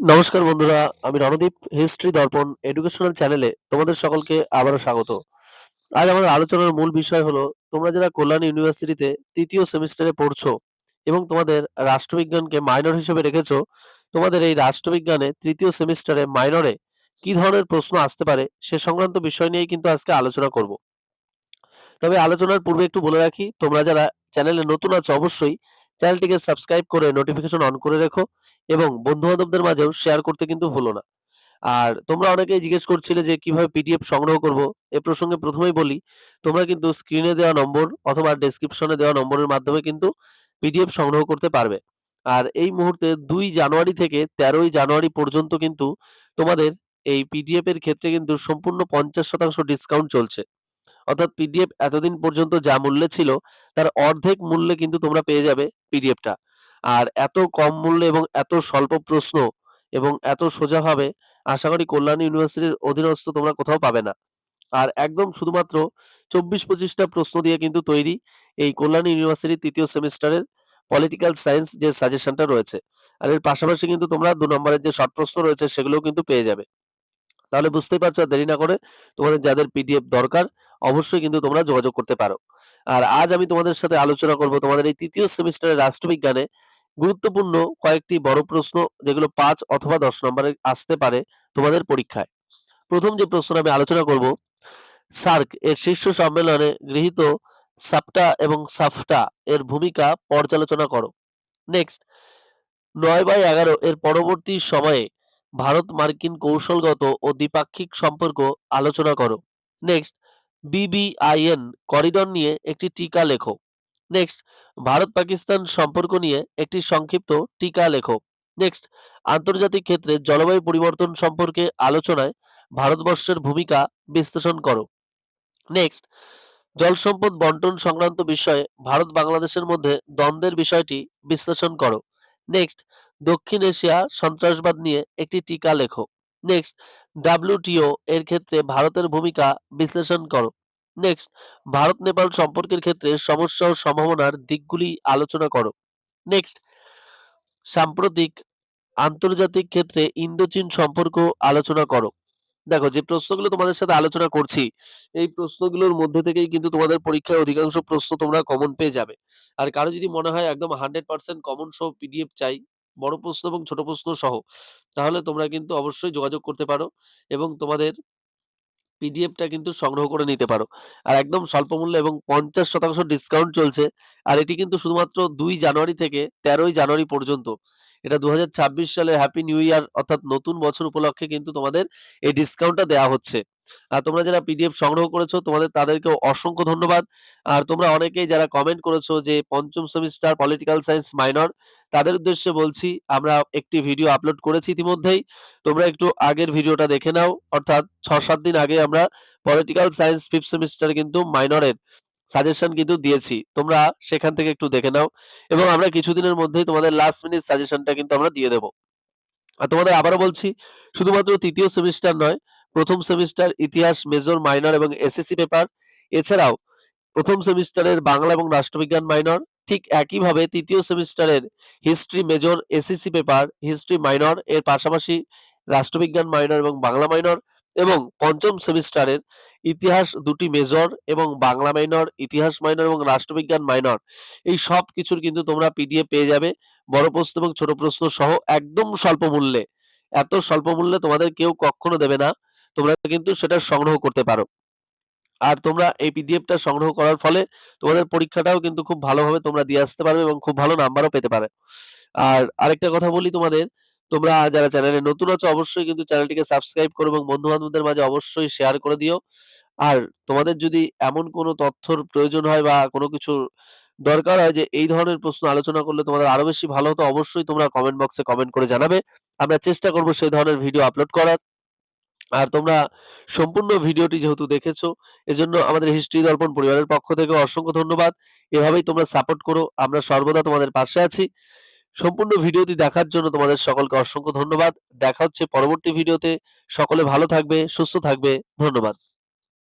নমস্কার বন্ধুরা, আমি রণদীপ হিস্ট্রি দর্পণ এডুকেশনাল চ্যানেলে তোমাদের সকলকে আবারও স্বাগত। আজ আমাদের আলোচনার মূল বিষয় হলো তোমরা যারা কল্যাণ ইউনিভার্সিটিতে তৃতীয় সেমিস্টারে পড়ছো এবং তোমাদের রাষ্ট্রবিজ্ঞানকে মাইনর হিসেবে রেখেছো, তোমাদের এই রাষ্ট্রবিজ্ঞানে তৃতীয় সেমিস্টারে মাইনরে কি ধরনের প্রশ্ন আসতে পারে সে সংক্রান্ত বিষয় নিয়েই কিন্তু আজকে আলোচনা করব। তবে আলোচনার পূর্বে একটু বলে রাখি, তোমরা যারা চ্যানেলে নতুন আছো অবশ্যই চ্যানেলটিকে সাবস্ক্রাইব করে নোটিফিকেশন অন করে রেখো এবং বন্ধু বান্ধবদের মাঝেও শেয়ার করতে কিন্তু ভুলো না। আর তোমরা অনেকেই জিজ্ঞেস করছিলে যে কিভাবে পিডিএফ সংগ্রহ করব। এ প্রসঙ্গে প্রথমেই বলি, তোমরা কিন্তু স্ক্রিনে দেওয়া নম্বর অথবা ডেসক্রিপশনে দেওয়া নম্বরের মাধ্যমে কিন্তু পিডিএফ সংগ্রহ করতে পারবে। আর এই মুহূর্তে 2 জানুয়ারি থেকে 13ই জানুয়ারি পর্যন্ত কিন্তু তোমাদের এই পিডিএফ এর ক্ষেত্রে কিন্তু সম্পূর্ণ 50% ডিসকাউন্ট চলছে। অর্থাৎ পিডিএফ এতদিন পর্যন্ত যা মূল্যে ছিল তার অর্ধেক মূল্যে কিন্তু তোমরা পেয়ে যাবে পিডিএফটা। আর এত কম মূল্যে এবং এত স্বল্প প্রশ্ন এবং এত সোজাভাবে আশা করি কল্যাণ ইউনিভার্সিটির অধীনস্থ তোমরা কোথাও পাবে না। আর একদম শুধুমাত্র 24-25টা প্রশ্ন দিয়ে কিন্তু তৈরি এই কল্যাণ ইউনিভার্সিটির তৃতীয় সেমিস্টারের পলিটিক্যাল সায়েন্স যে সাজেশনটা রয়েছে। আর এর পাশাপাশি কিন্তু তোমরা 2 নম্বরের যে শর্ট প্রশ্ন রয়েছে সেগুলোও কিন্তু পেয়ে যাবে। তাহলে বুঝতেই পারছো, আর দেরি না করে তোমাদের যাদের পিডিএফ দরকার অবশ্যই কিন্তু তোমরা যোগাযোগ করতে পারো। আর আজ আমি তোমাদের সাথে আলোচনা করব তোমাদের এই তৃতীয় সেমিস্টারের রাষ্ট্রবিজ্ঞানে গুরুত্বপূর্ণ কয়েকটি বড় প্রশ্ন, যেগুলো 5 অথবা 10 নম্বরে আসতে পারে তোমাদের পরীক্ষায়। প্রথম যে প্রশ্ন আমি আলোচনা করব, সার্ক এর শীর্ষ সম্মেলনে গৃহীত সাপটা এবং সাফটা এর ভূমিকা পর্যালোচনা করো। নেক্সট, 9/11 এর পরবর্তী সময়ে ভারত মার্কিন কৌশলগত ও দ্বিপাক্ষিক সম্পর্ক আলোচনা করো। নেক্সট, বিবিআইএন করিডোর নিয়ে একটি টিকা লেখো। নেক্সট, ভারত পাকিস্তান সম্পর্ক নিয়ে একটি সংক্ষিপ্ত টিকা লেখো। নেক্সট, আন্তর্জাতিক ক্ষেত্রে জলবায়ু পরিবর্তন সম্পর্কে আলোচনায় ভারতবর্ষের ভূমিকা বিশ্লেষণ করো। নেক্সট, জল সম্পদ বন্টন সংক্রান্ত বিষয়ে ভারত বাংলাদেশের মধ্যে দ্বন্দ্বের বিষয়টি বিশ্লেষণ করো। নেক্সট, দক্ষিণ এশিয়া সন্ত্রাসবাদ নিয়ে একটি টিকা লেখো। নেক্সট, ডাব্লিউটিও এর ক্ষেত্রে ভারতের ভূমিকা বিশ্লেষণ করো। নেক্সট, ভারত নেপাল সম্পর্কের ক্ষেত্রে সমস্যা ও সম্ভাবনার দিকগুলি আলোচনা করো। নেক্সট, সাম্প্রতিক আন্তর্জাতিক ক্ষেত্রে ইন্দো-চীন সম্পর্ক আলোচনা করো। দেখো, যে প্রশ্নগুলো তোমাদের সাথে আলোচনা করছি এই প্রশ্নগুলোর মধ্যে থেকেই কিন্তু তোমাদের পরীক্ষায় অধিকাংশ প্রশ্ন তোমরা কমন পেয়ে যাবে। আর কারো যদি মনে হয় একদম 100% কমন সহ পিডিএফ চাই, বড় প্রশ্ন এবং ছোট প্রশ্ন সহ, তাহলে তোমরা কিন্তু অবশ্যই যোগাযোগ করতে পারো এবং তোমাদের পিডিএফটা কিন্তু সংগ্রহ করে নিতে পারো। আর একদম স্বল্প মূল্যে এবং 50% ডিসকাউন্ট চলছে। আর এটি কিন্তু শুধুমাত্র 2 জানুয়ারি থেকে 13ই জানুয়ারি পর্যন্ত। এটা 2026 সালে হ্যাপি নিউ ইয়ার অর্থাৎ নতুন বছর উপলক্ষে কিন্তু তোমাদের এই ডিসকাউন্টটা দেওয়া হচ্ছে। আর তোমরা যারা পিডিএফ সংগ্রহ করেছো তাদেরকেও অসংখ্য ধন্যবাদ। আর তোমরা অনেকেই যারা কমেন্ট করেছো যে পঞ্চম সেমিস্টার পলিটিক্যাল সায়েন্স মাইনর, তাদের উদ্দেশ্যে বলছি আমরা একটি ভিডিও আপলোড করেছি ইতিমধ্যেই। তোমরা একটু আগের ভিডিওটা দেখে নাও, অর্থাৎ 6-7 দিন আগে আমরা পলিটিক্যাল সায়েন্স ফিফথ সেমিস্টারে কিন্তু মাইনরের সাজেশন কিন্তু দিয়েছি। তোমরা সেখান থেকে একটু দেখে নাও এবং আমরা কিছুদিনের মধ্যেই তোমাদের লাস্ট মিনিট সাজেশনটা কিন্তু আমরা দিয়ে দেবো। আর তোমাদের আবারও বলছি, শুধুমাত্র তৃতীয় সেমিস্টার নয়, প্রথম সেমিস্টার ইতিহাস মেজর মাইনর এবং এসএসসি পেপার, এছাড়াও প্রথম সেমিস্টারের বাংলা এবং রাষ্ট্রবিজ্ঞান মাইনর, ঠিক একইভাবে তৃতীয় সেমিস্টারের history major SSC paper, history minor এর পাশাপাশি রাষ্ট্রবিজ্ঞান মাইনর এবং বাংলা মাইনর, এবং পঞ্চম সেমিস্টারের ইতিহাস 2টি মেজর এবং বাংলা মাইনর, ইতিহাস মাইনর এবং রাষ্ট্রবিজ্ঞান মাইনর, এই সব কিছুর কিন্তু তোমরা পিডিএফ পেয়ে যাবে বড় প্রশ্ন এবং ছোট প্রশ্ন সহ একদম স্বল্প মূল্যে। এত স্বল্প মূল্যে তোমাদের কেউ কখনো দেবে না, তোমরা কিন্তু সেটা সংগ্রহ করতে পারো। আর তোমরা এই পিডিএফটা সংগ্রহ করার ফলে তোমাদের পরীক্ষাটাও কিন্তু খুব ভালোভাবে তোমরা দিয়ে আসতে পারবে এবং খুব ভালো নাম্বারও পেতে পারে। আর আরেকটা কথা বলি তোমাদের, তোমরা যারা চ্যানেলে নতুন আছো অবশ্যই কিন্তু চ্যানেলটিকে সাবস্ক্রাইব করো এবং বন্ধু বান্ধবদের মাঝে অবশ্যই শেয়ার করে দিও। আর তোমাদের যদি এমন কোনো তথ্যর প্রয়োজন হয় বা কোনো কিছুর দরকার হয় যে এই ধরনের প্রশ্ন আলোচনা করলে তোমাদের আরো বেশি ভালো হতো, অবশ্যই তোমরা কমেন্ট বক্সে কমেন্ট করে জানাবে। আমরা চেষ্টা করব সেই ধরনের ভিডিও আপলোড করার। আর তোমরা সম্পূর্ণ ভিডিওটি যেহেতু দেখেছো, এজন্য আমাদের হিস্ট্রি দর্পণ পরিবারের পক্ষ থেকে অসংখ্য ধন্যবাদ। এভাবেই তোমরা সাপোর্ট করো, আমরা সর্বদা তোমাদের পাশে আছি। সম্পূর্ণ ভিডিওটি দেখার জন্য তোমাদের সকলকে অসংখ্য ধন্যবাদ। দেখা হচ্ছে পরবর্তী ভিডিওতে। সকলে ভালো থাকবে, সুস্থ থাকবে। ধন্যবাদ।